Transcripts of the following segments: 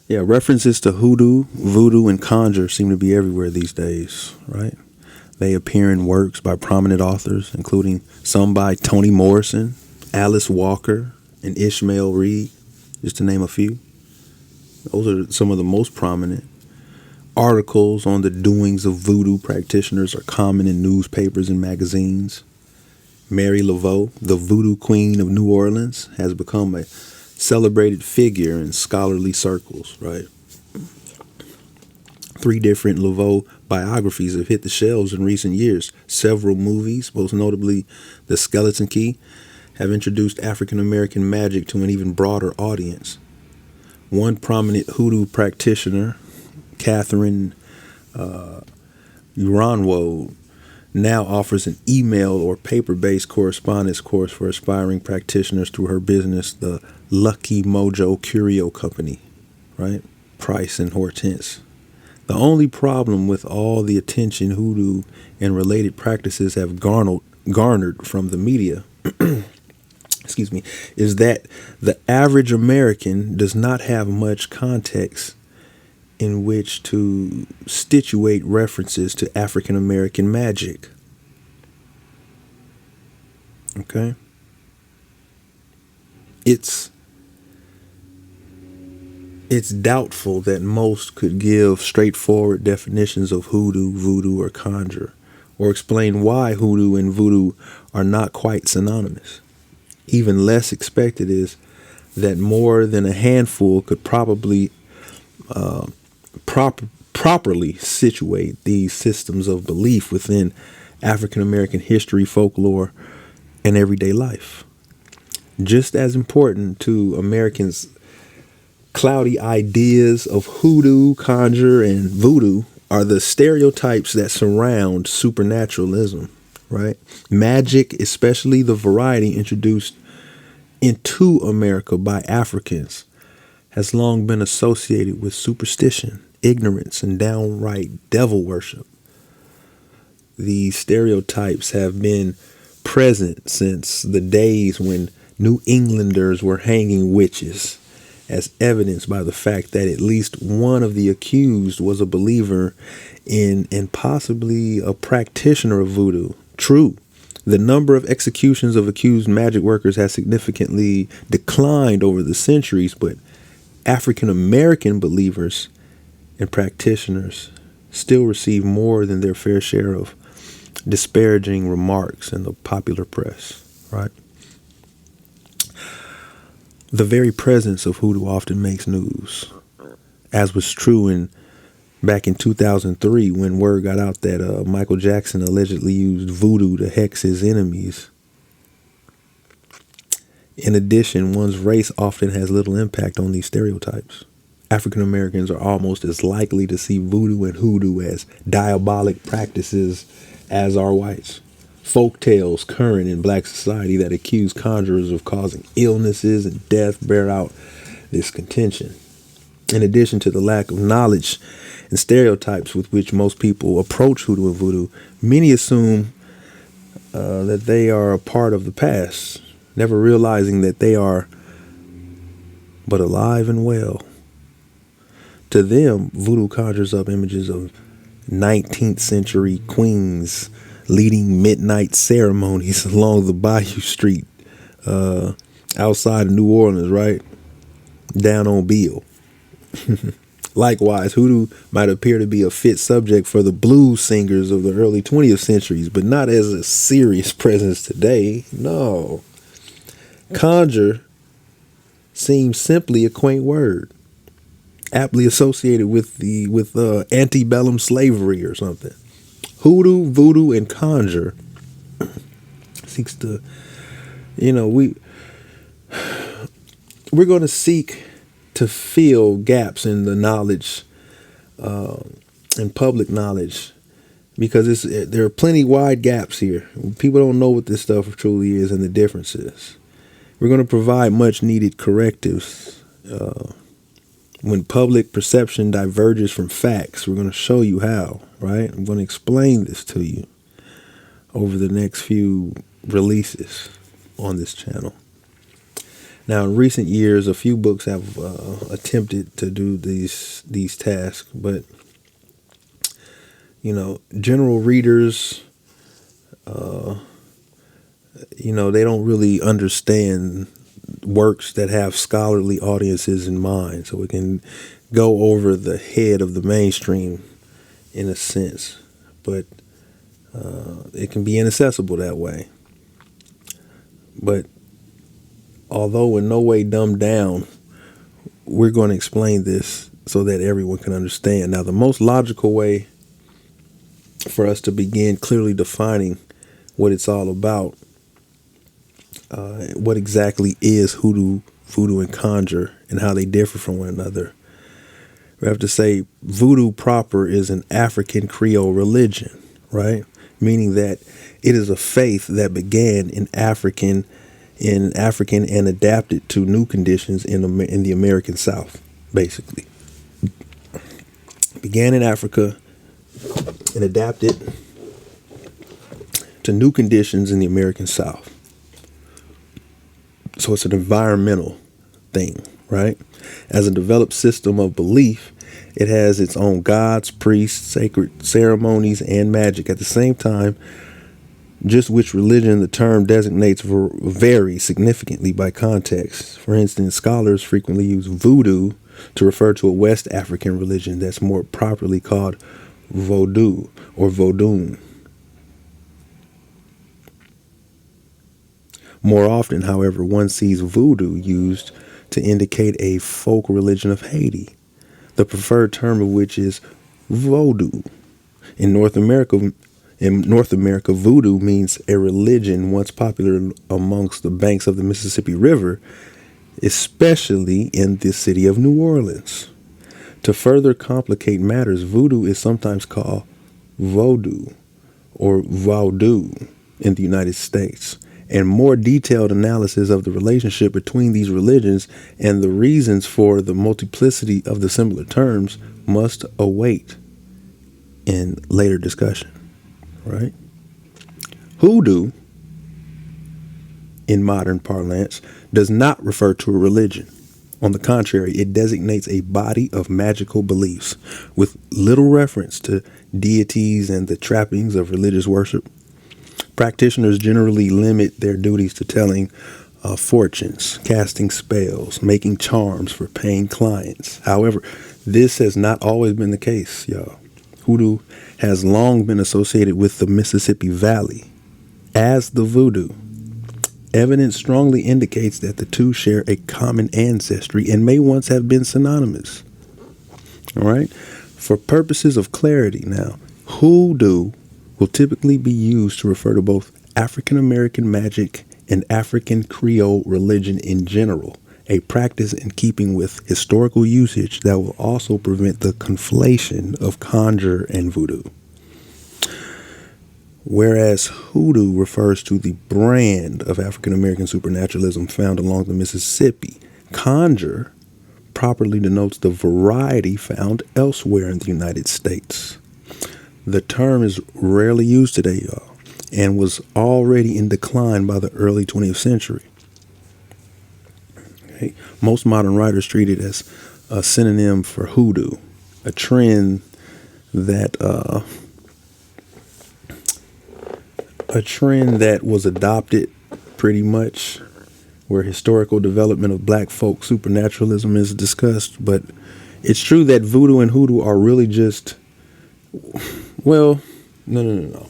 Yeah, references to hoodoo, voodoo, and conjure seem to be everywhere these days, right? They appear in works by prominent authors, including some by Toni Morrison, Alice Walker, and Ishmael Reed, just to name a few. Those are some of the most prominent. Articles on the doings of voodoo practitioners are common in newspapers and magazines. Mary Laveau, the voodoo queen of New Orleans, has become a celebrated figure in scholarly circles, right? 3 different Laveau biographies have hit the shelves in recent years. Several movies, most notably The Skeleton Key, have introduced African American magic to an even broader audience. One prominent hoodoo practitioner, Catherine Uranwo, now offers an email or paper-based correspondence course for aspiring practitioners through her business, the Lucky Mojo Curio Company, right? Price and Hortense. The only problem with all the attention hoodoo and related practices have garnered from the media excuse me, is that the average American does not have much context in which to situate references to African American magic. Okay? It's doubtful that most could give straightforward definitions of hoodoo, voodoo, or conjure, or explain why hoodoo and voodoo are not quite synonymous. Even less expected is that more than a handful could probably properly situate these systems of belief within African American history, folklore, and everyday life. Just as important to Americans' cloudy ideas of hoodoo, conjure, and voodoo are the stereotypes that surround supernaturalism, right? Magic, especially the variety introduced into America by Africans, has long been associated with superstition, ignorance, and downright devil worship. These stereotypes have been present since the days when New Englanders were hanging witches, as evidenced by the fact that at least one of the accused was a believer in and possibly a practitioner of voodoo. True, the number of executions of accused magic workers has significantly declined over the centuries, but African American believers and practitioners still receive more than their fair share of disparaging remarks in the popular press, right? The very presence of hoodoo often makes news, as was true back in 2003 when word got out that Michael Jackson allegedly used voodoo to hex his enemies. In addition, one's race often has little impact on these stereotypes. African Americans are almost as likely to see voodoo and hoodoo as diabolic practices as are whites. Folk tales current in black society that accuse conjurers of causing illnesses and death bear out this contention. In addition to the lack of knowledge and stereotypes with which most people approach hoodoo and voodoo, many assume that they are a part of the past, never realizing that they are but alive and well. To them, voodoo conjures up images of 19th century queens leading midnight ceremonies along the Bayou Street outside of New Orleans, right? Down on Beale. Likewise, hoodoo might appear to be a fit subject for the blues singers of the early 20th centuries, but not as a serious presence today. No. Conjure seems simply a quaint word, aptly associated with antebellum slavery or something. Hoodoo, voodoo, and conjure seeks to, we're going to seek to fill gaps in the knowledge, in public knowledge, because there are plenty wide gaps here. People don't know what this stuff truly is and the differences. We're going to provide much needed correctives. When public perception diverges from facts, we're going to show you how, right? I'm going to explain this to you over the next few releases on this channel. Now, in recent years, a few books have attempted to do these tasks, but general readers, they don't really understand works that have scholarly audiences in mind, so it can go over the head of the mainstream in a sense, but it can be inaccessible that way. But although in no way dumbed down, we're going to explain this so that everyone can understand. Now, the most logical way for us to begin clearly defining what it's all about, what exactly is hoodoo, voodoo, and conjure, and how they differ from one another. We have to say voodoo proper is an African Creole religion, right? Meaning that it is a faith that began in African and adapted to new conditions in the American South, basically. Began in Africa and adapted to new conditions in the American South. So it's an environmental thing, right? As a developed system of belief, it has its own gods, priests, sacred ceremonies, and magic. At the same time, just which religion the term designates varies significantly by context. For instance, scholars frequently use voodoo to refer to a West African religion that's more properly called voodoo or voodoo. More often, however, one sees voodoo used to indicate a folk religion of Haiti, the preferred term of which is voodoo. In North America, voodoo means a religion once popular amongst the banks of the Mississippi River, especially in the city of New Orleans. To further complicate matters, voodoo is sometimes called voodoo or vaudou in the United States. And more detailed analysis of the relationship between these religions and the reasons for the multiplicity of the similar terms must await in later discussion, right? Hoodoo, in modern parlance, does not refer to a religion. On the contrary, it designates a body of magical beliefs with little reference to deities and the trappings of religious worship. Practitioners generally limit their duties to telling fortunes, casting spells, making charms for paying clients. However, this has not always been the case, y'all. Hoodoo has long been associated with the Mississippi Valley as the voodoo. Evidence strongly indicates that the two share a common ancestry and may once have been synonymous. All right. For purposes of clarity now, hoodoo will typically be used to refer to both African American magic and African Creole religion in general, a practice in keeping with historical usage that will also prevent the conflation of conjure and voodoo. Whereas hoodoo refers to the brand of African American supernaturalism found along the Mississippi, conjure properly denotes the variety found elsewhere in the United States. The term is rarely used today, y'all, and was already in decline by the early 20th century. Okay. Most modern writers treat it as a synonym for hoodoo, a trend that was adopted pretty much where historical development of black folk supernaturalism is discussed. But it's true that voodoo and hoodoo are really just, well, no.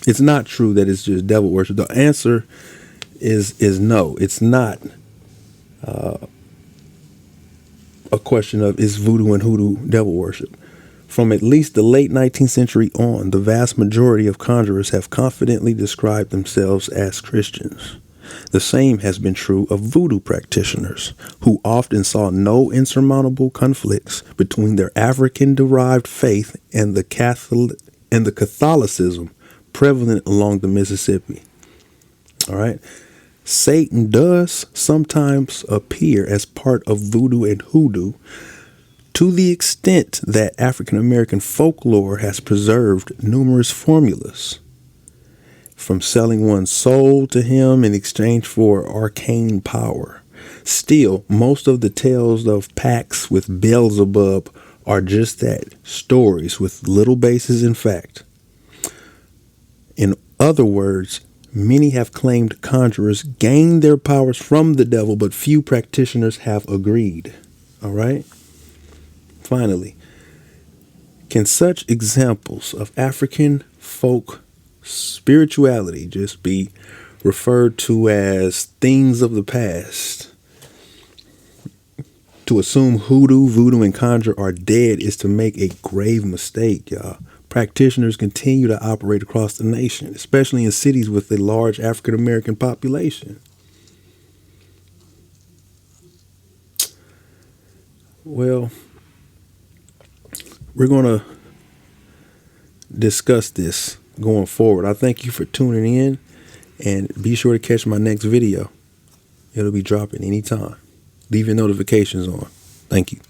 It's not true that it's just devil worship. The answer is no. It's not a question of is voodoo and hoodoo devil worship. From at least the late 19th century on, the vast majority of conjurers have confidently described themselves as Christians. The same has been true of voodoo practitioners, who often saw no insurmountable conflicts between their African-derived faith and the Catholicism prevalent along the Mississippi. All right. Satan does sometimes appear as part of voodoo and hoodoo, to the extent that African American folklore has preserved numerous formulas, from selling one's soul to him in exchange for arcane power, Still, most of the tales of pacts with Beelzebub are just that, stories with little basis in fact. In other words, many have claimed conjurers gained their powers from the devil, but few practitioners have agreed. All right? Finally, can such examples of African folk spirituality just be referred to as things of the past? To assume hoodoo, voodoo, and conjure are dead is to make a grave mistake, y'all. Practitioners continue to operate across the nation, especially in cities with a large African American population. Well, we're going to discuss this going forward. I thank you for tuning in, and be sure to catch my next video. It'll be dropping anytime. Leave your notifications on. Thank you.